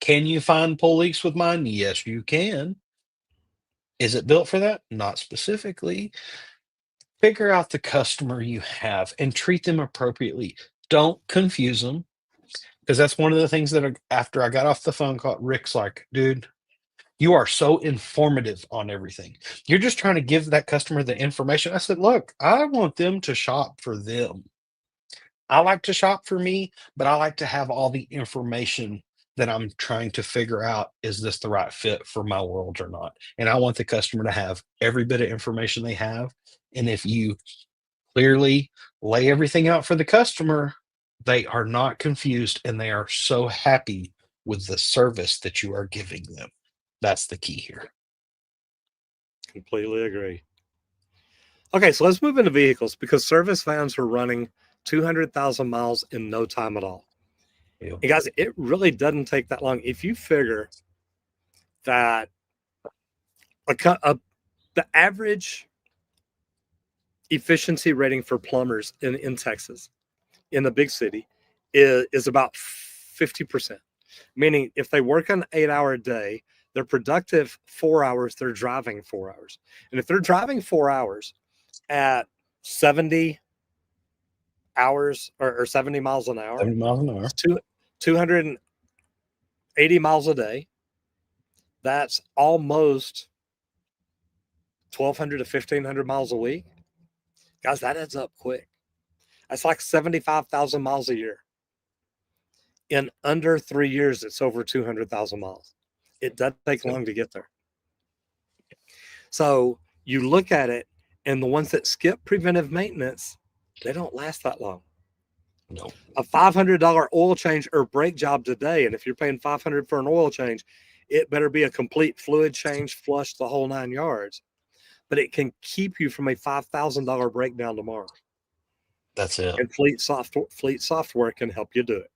Can you find pull leaks with mine? Yes, you can. Is it built for that? Not specifically. Figure out the customer you have and treat them appropriately. Don't confuse them, because that's one of the things that after I got off the phone call, Rick's like, dude, you are so informative on everything. You're just trying to give that customer the information. I said, look, I want them to shop for them. I like to shop for me, but I like to have all the information that I'm trying to figure out, is this the right fit for my world or not? And I want the customer to have every bit of information they have. And if you clearly lay everything out for the customer, they are not confused and they are so happy with the service that you are giving them. That's the key here. Completely agree. Okay, so let's move into vehicles, because service vans are running 200,000 miles in no time at all. Yeah. And guys, it really doesn't take that long. If you figure that the average efficiency rating for plumbers in Texas, in the big city, is about 50%. Meaning if they work an 8-hour day, they're productive 4 hours, they're driving 4 hours. And if they're driving 4 hours at 70 hours or 70 miles an hour, 70 miles an hour. 280 miles a day, that's almost 1,200 to 1,500 miles a week. Guys, that adds up quick. That's like 75,000 miles a year. In under 3 years, it's over 200,000 miles. It doesn't take long to get there. So you look at it, and the ones that skip preventive maintenance, they don't last that long. No. A $500 oil change or brake job today, and if you're paying $500 for an oil change, it better be a complete fluid change, flush, the whole 9 yards. But it can keep you from a $5,000 breakdown tomorrow. That's it. And fleet software can help you do it.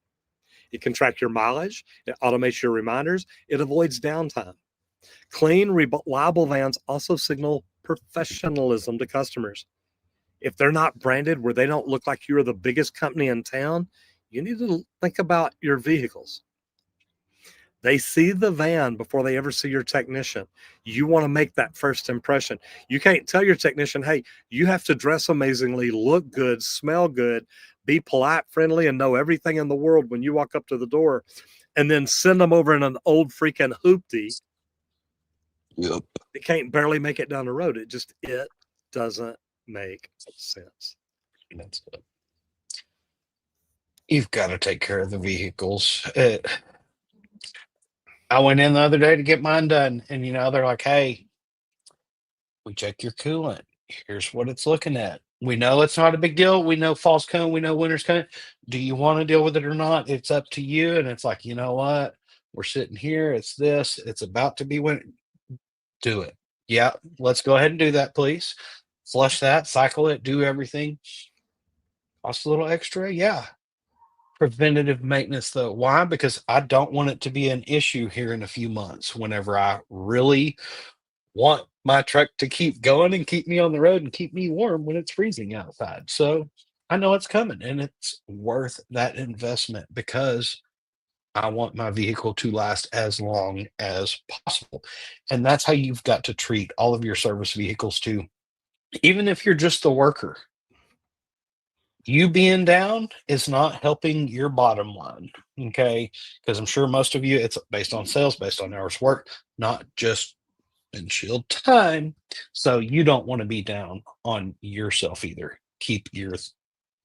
It can track your mileage. It automates your reminders. It avoids downtime. Clean, reliable vans also signal professionalism to customers. If they're not branded, where they don't look like you're the biggest company in town, you need to think about your vehicles. They see the van before they ever see your technician. You want to make that first impression. You can't tell your technician, hey, you have to dress amazingly, look good, smell good, be polite, friendly, and know everything in the world when you walk up to the door, and then send them over in an old freaking hoopty. Yep. It can't barely make it down the road. It doesn't make sense. That's it. You've got to take care of the vehicles. I went in the other day to get mine done, and they're like, hey, we check your coolant. Here's what it's looking at. We know it's not a big deal. We know fall's coming. We know winter's coming. Do you want to deal with it or not? It's up to you. And it's like, you know what? We're sitting here. It's this. It's about to be winter. Do it. Yeah, let's go ahead and do that, please. Flush that, cycle it, do everything. Cost a little extra. Yeah. Preventative maintenance, though. Why? Because I don't want it to be an issue here in a few months whenever I really want my truck to keep going and keep me on the road and keep me warm when it's freezing outside. So I know it's coming, and it's worth that investment because I want my vehicle to last as long as possible. And that's how you've got to treat all of your service vehicles too. Even if you're just the worker, you being down is not helping your bottom line. Okay. Because I'm sure most of you, it's based on sales, based on hours worked, not just windshield time. So you don't want to be down on yourself either. Keep your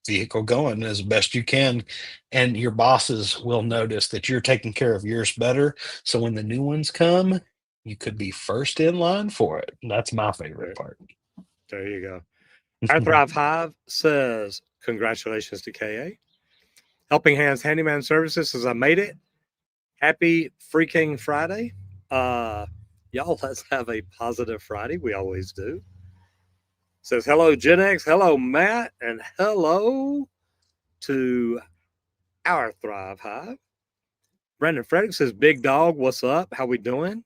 vehicle going as best you can, and your bosses will notice that you're taking care of yours better. So when the new ones come, you could be first in line for it. That's my favorite part. There you go. Our Thrive Hive says, congratulations to KA. Helping Hands Handyman Services says, I made it. Happy freaking Friday. Y'all, let's have a positive Friday. We always do. Says, hello, Gen X. Hello, Matt. And hello to our Thrive Hive. Brandon Frederick says, big dog, what's up? How we doing?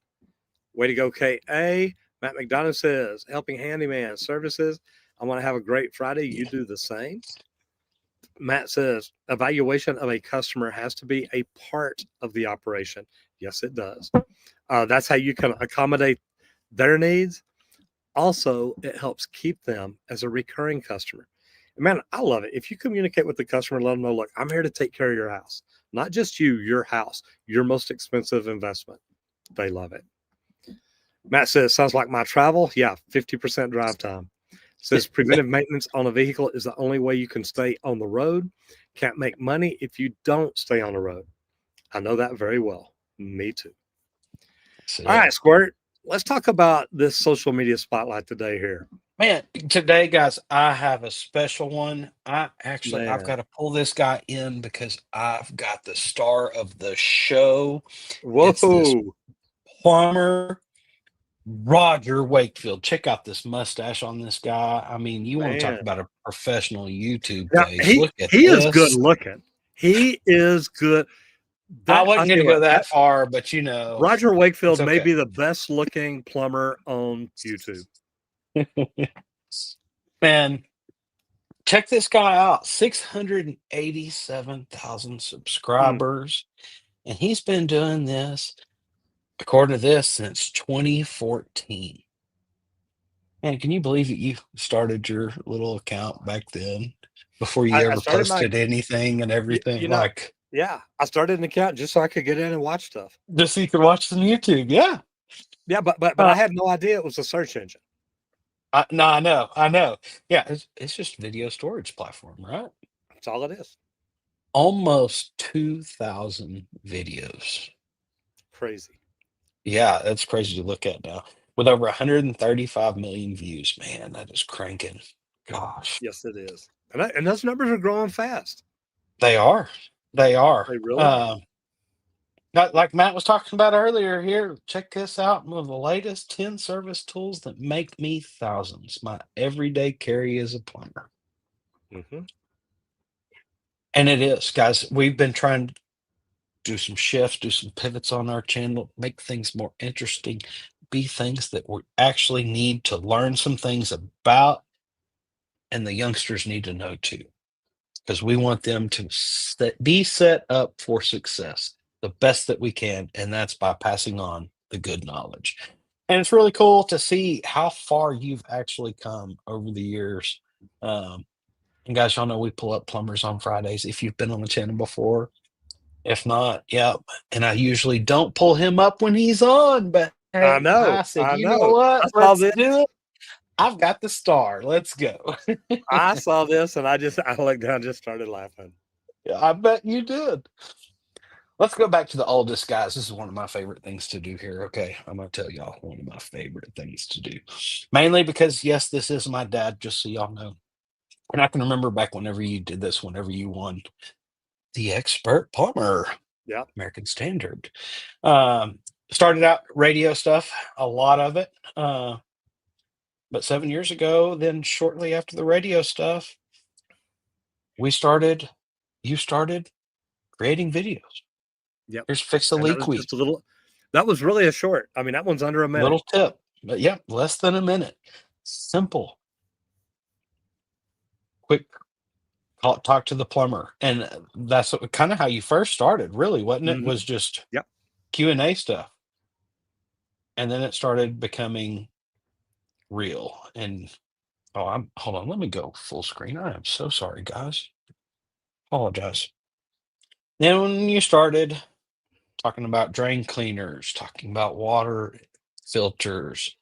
Way to go, KA. Matt McDonough says, helping handyman services. I want to have a great Friday. You do the same. Matt says, evaluation of a customer has to be a part of the operation. Yes, it does. That's how you can accommodate their needs. also it helps keep them as a recurring customer. And man, I love it. If you communicate with the customer, let them know, look, I'm here to take care of your house, not just you, your house, your most expensive investment. They love it. Matt says, sounds like my travel. Yeah, 50% drive time. Says preventive maintenance on a vehicle is the only way you can stay on the road. Can't make money if you don't stay on the road. I know that very well. Me too. All right, Squirt. Let's talk about this social media spotlight today here. Man, today, guys, I have a special one. I've Man. got to pull this guy in because I've got the star of the show. It's this Whoa. plumber, Roger Wakefield. Check out this mustache on this guy. I mean, you want to talk Man. about a professional YouTube Now, face. Look at he is good this. looking. He is good. I I'll wasn't tell going to you go what, that far, but you know, Roger it's Wakefield may okay. be the best looking plumber on YouTube. Man, check this guy out. 687,000 Hmm. subscribers. And he's been doing this, according to this, since 2014. Man, can you believe that you started your little account back then before you I ever started my, posted anything and everything? you know, Like, yeah, I started an account just so I could get in and watch stuff. just so you could watch some YouTube. Yeah. Yeah, but Uh, I had no idea it was a search engine. no, I know. I know. Yeah. It's just video storage platform, right? That's all it is. Almost 2,000 videos. Crazy. Yeah, that's crazy to look at now. With over 135 million views, man, that is cranking. Gosh, Yes, it is. And those numbers are growing fast. they are. They are. They really are. Like Matt was talking about earlier here, check this out. One of the latest 10 service tools that make me thousands. My everyday carry as a plumber. Hmm. And it is, guys. We've been trying to do some shifts, do some pivots on our channel, make things more interesting, be things that we actually need to learn some things about, and the youngsters need to know too, because we want them to be set up for success the best that we can, and that's by passing on the good knowledge. And it's really cool to see how far you've actually come over the years. And guys, y'all know we pull up plumbers on Fridays if you've been on the channel before. If not, yep. And I usually don't pull him up when he's on, but I hey, know. I said, I you know know. what? I saw Let's this. do it. I've got the star. Let's go. I saw this, and I looked down, and just started laughing. I bet you did. Let's go back to the oldest, guys. This is one of my favorite things to do here. Okay, I'm gonna tell y'all one of my favorite things to do. Mainly because yes, this is my dad, just so y'all know. And I can remember back whenever you did this, whenever you won the expert plumber, Yeah. American Standard. Um, Started out radio stuff, a lot of it. But 7 years ago, then shortly after the radio stuff, you started creating videos. Yep. Here's Fix a And that Leak was Week. just a little. That was really a short. I mean, that one's under a minute. Little tip, but yeah, less than a minute. Simple, quick talk to the plumber, and that's kind of how you first started, really, wasn't it? Hmm. Was just Yep. Q&A stuff, and then it started becoming real. And I'm hold on, let me go full screen. I am so sorry, guys. Apologize. Then when you started talking about drain cleaners, talking about water filters,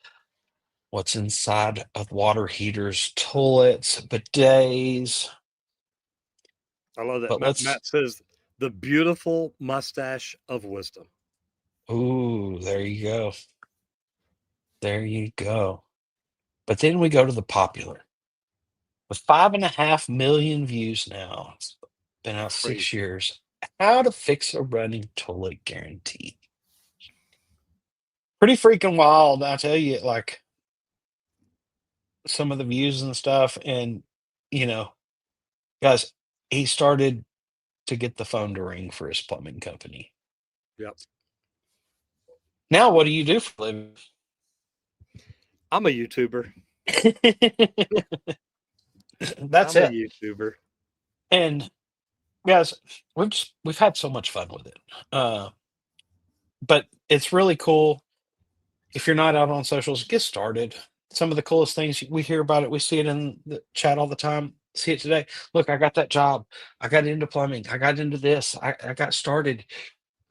what's inside of water heaters, toilets, bidets. I love that. But Matt says the beautiful mustache of wisdom. ooh, there you go. There you go. But then we go to the popular. With 5.5 million views now, it's been out Crazy. 6 years. How to fix a running toilet guaranteed. Pretty freaking wild, I tell you, like some of the views and stuff. And, you know, guys, he started to get the phone to ring for his plumbing company. Yep. Now, what do you do for a living? I'm a YouTuber. That's I'm a it. YouTuber. And guys, we've had so much fun with it. But it's really cool. If you're not out on socials, get started. some of the coolest things we hear about it. We see it in the chat all the time. See it today. Look, I got that job. I got into plumbing. I got into this. I got started.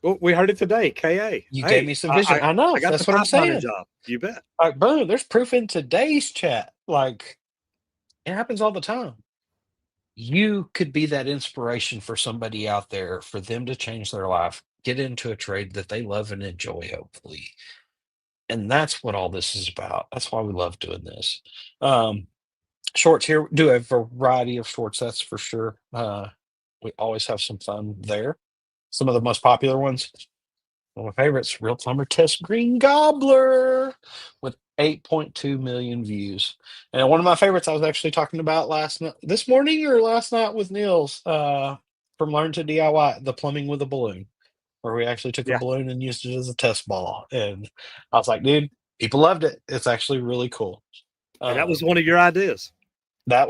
Well, we heard it today. KA. You gave Hey, me some vision. I know. I got the That's what I'm pipe mining saying. job. You bet. Like, boom, there's proof in today's chat. Like, it happens all the time. You could be that inspiration for somebody out there for them to change their life, get into a trade that they love and enjoy, hopefully. And that's what all this is about. That's why we love doing this. Um, Shorts here, we do a variety of shorts, that's for sure. We always have some fun there. Some of the most popular ones, one of my favorites, Real Plumber Test Green Gobbler with 8.2 million views. And one of my favorites I was actually talking about this morning or last night with Niels from Learn to DIY, the plumbing with a balloon, where we actually took a Yeah. balloon and used it as a test ball. And I was like, dude, people loved it. It's actually really cool. And that was Um, one of your ideas. it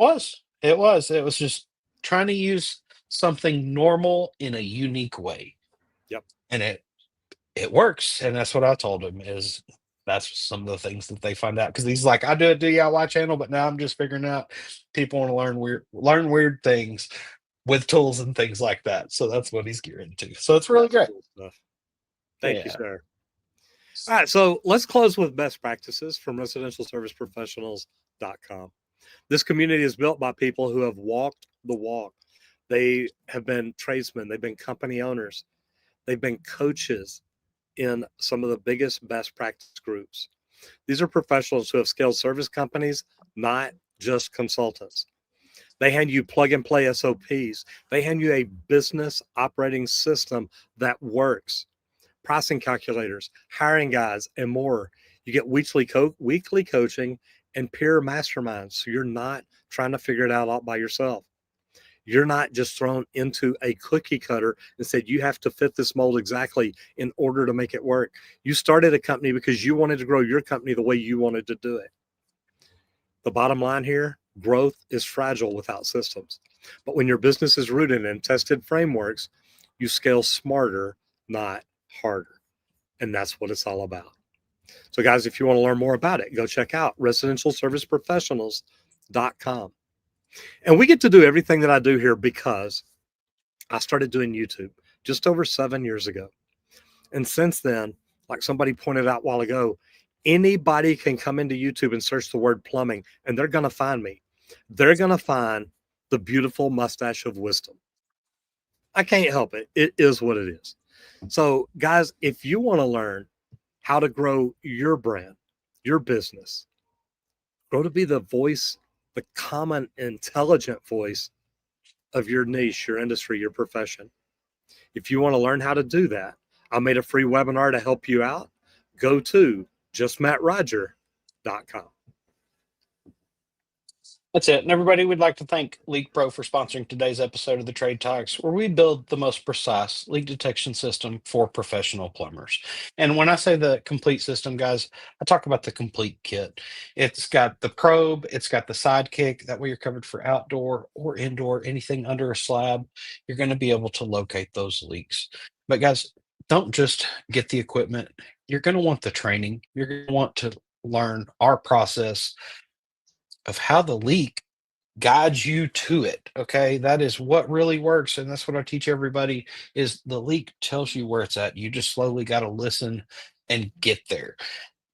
was just trying to use something normal in a unique way. Yep. And it works. And that's what I told him is that's some of the things that they find out. Cause he's like, I do a DIY channel, but now I'm just figuring out people want to learn weird things with tools and things like that. So that's what he's geared into. So it's really That's great. cool stuff. Thank you, Yeah. sir. All right, so let's close with best practices from residentialserviceprofessionals.com. This community is built by people who have walked the walk. They have been tradesmen, they've been company owners, they've been coaches in some of the biggest best practice groups. These are professionals who have scaled service companies, not just consultants. They hand you plug and play SOPs. They hand you a business operating system that works, pricing calculators, hiring guides, and more. You get weekly coaching and peer masterminds. So you're not trying to figure it out all by yourself. You're not just thrown into a cookie cutter and said you have to fit this mold exactly in order to make it work. You started a company because you wanted to grow your company the way you wanted to do it. The bottom line here, growth is fragile without systems. But when your business is rooted in tested frameworks, you scale smarter, not harder. And that's what it's all about. So, guys, if you want to learn more about it, go check out residentialserviceprofessionals.com. And we get to do everything that I do here because I started doing YouTube just over 7 years ago. And since then, like somebody pointed out a while ago, anybody can come into YouTube and search the word plumbing and they're going to find me. They're going to find the beautiful mustache of wisdom. I can't help it. It is what it is. So, guys, if you want to learn how to grow your brand, your business, grow to be the voice, the common, intelligent voice of your niche, your industry, your profession. If you want to learn how to do that, I made a free webinar to help you out. Go to justmattroger.com. That's it. And everybody, we'd like to thank LeakPro for sponsoring today's episode of the Trade Talks, where we build the most precise leak detection system for professional plumbers. And when I say the complete system, guys, I talk about the complete kit. It's got the probe, it's got the sidekick. That way you're covered for outdoor or indoor, anything under a slab. You're going to be able to locate those leaks. But guys, don't just get the equipment. You're going to want the training. You're going to want to learn our process of how the leak guides you to it. Okay, that is what really works, and that's what I teach everybody. Is the leak tells you where it's at. You just slowly got to listen and get there.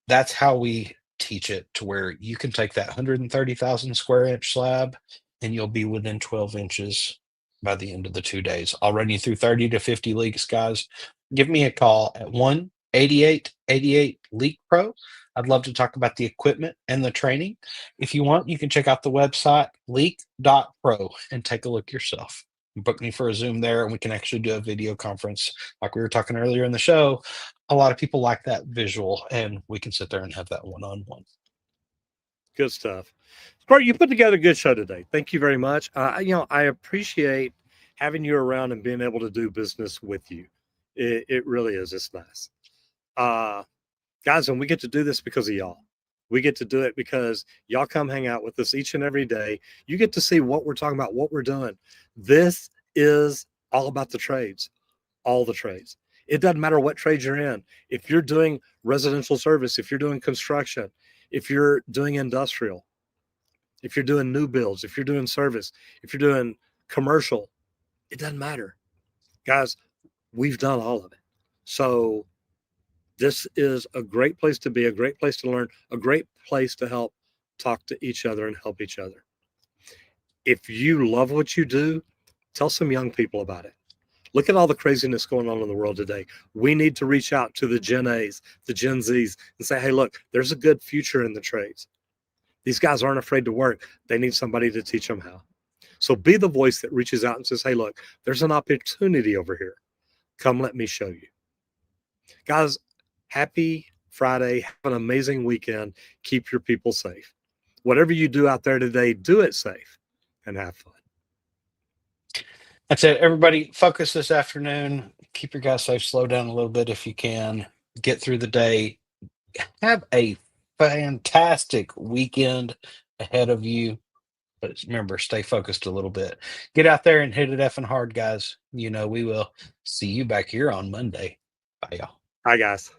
That's how we teach it, to where you can take that 130,000 square inch slab and you'll be within 12 inches by the end of the 2 days. I'll run you through 30 to 50 leaks, guys. Give me a call at 1-8888 Leak Pro. I'd love to talk about the equipment and the training. If you want, you can check out the website leak.pro and take a look yourself. Book me for a Zoom there, and we can actually do a video conference like we were talking earlier in the show. A lot of people like that visual, and we can sit there and have that one-on-one. Good stuff. Squirt, you put together a good show today. Thank you very much. I appreciate having you around and being able to do business with you. It really is. It's nice. Guys, and we get to do this because of y'all. We get to do it because y'all come hang out with us each and every day. You get to see what we're talking about, what we're doing. This is all about the trades, all the trades. It doesn't matter what trade you're in. If you're doing residential service, if you're doing construction, If you're doing industrial, if you're doing new builds, if you're doing service, if you're doing commercial, it doesn't matter. Guys, we've done all of it. So this is a great place to be, a great place to learn, a great place to help talk to each other and help each other. If you love what you do, tell some young people about it. Look at all the craziness going on in the world today. We need to reach out to the Gen A's, the Gen Z's, and say, hey, look, there's a good future in the trades. These guys aren't afraid to work. They need somebody to teach them how. So be the voice that reaches out and says, hey, look, there's an opportunity over here. Come, let me show you. Guys, happy Friday. Have an amazing weekend. Keep your people safe. Whatever you do out there today, do it safe and have fun. That's it. Everybody, focus this afternoon. Keep your guys safe. Slow down a little bit if you can. Get through the day. Have a fantastic weekend ahead of you. But remember, stay focused a little bit. Get out there and hit it effing hard, guys. You know, we will see you back here on Monday. Bye, y'all. Hi, guys.